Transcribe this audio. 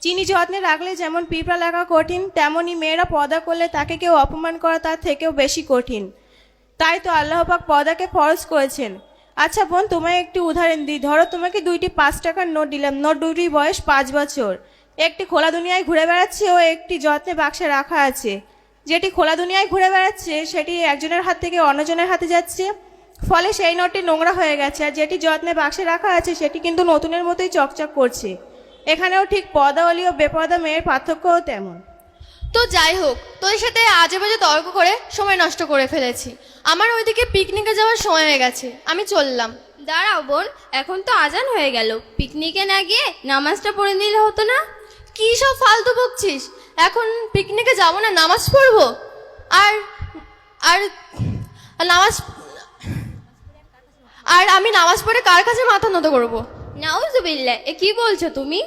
চিনি যত্নে রাখলে যেমন পিঁপড়া লাগা কঠিন, তেমনি মেয়েরা পর্দা করলে তাকে কেউ অপমান করা তার থেকেও বেশি কঠিন। তাই তো আল্লাহ পাক পর্দাকে ফরজ করেছেন। আচ্ছা বোন, তোমায় একটি উদাহরণ দিই। ধরো তোমাকে দুইটি 5 টাকার নোট দিলাম। নোট দুটির বয়স 5 বছর। একটি খোলা দুনিয়ায় ঘুরে বেড়াচ্ছে ও একটি যত্নে বাক্সে রাখা আছে। যেটি খোলা দুনিয়ায় ঘুরে বেড়াচ্ছে সেটি একজনের হাত থেকে অন্যজনের হাতে যাচ্ছে, ফলে সেই নোটটি নোংরা হয়ে গেছে। আর যেটি যত্নে বাক্সে রাখা আছে সেটি কিন্তু নতুনের মতোই চকচক করছে। এখানেও ঠিক পর্দাওয়ালি ও বেপর্দা মেয়ের পার্থক্যও তেমন। তো যাই হোক, তোদের সাথে আজে বাজে তর্ক করে সময় নষ্ট করে ফেলেছি। আমার ওইদিকে পিকনিকে যাওয়ার সময় হয়ে গেছে, আমি চললাম। দাঁড়াও বোন, এখন তো আজান হয়ে গেল, পিকনিকে না গিয়ে নামাজটা পড়ে নিলে হতো না? কি সব ফালতু বকছিস? এখন পিকনিকে যাবো না, নামাজ পড়বো? আর আর নামাজ আর আমি নামাজ পড়ে কার কাছে মাথা নত করবো? নাউজুবিল্লাহ, এ কি বলছো তুমি?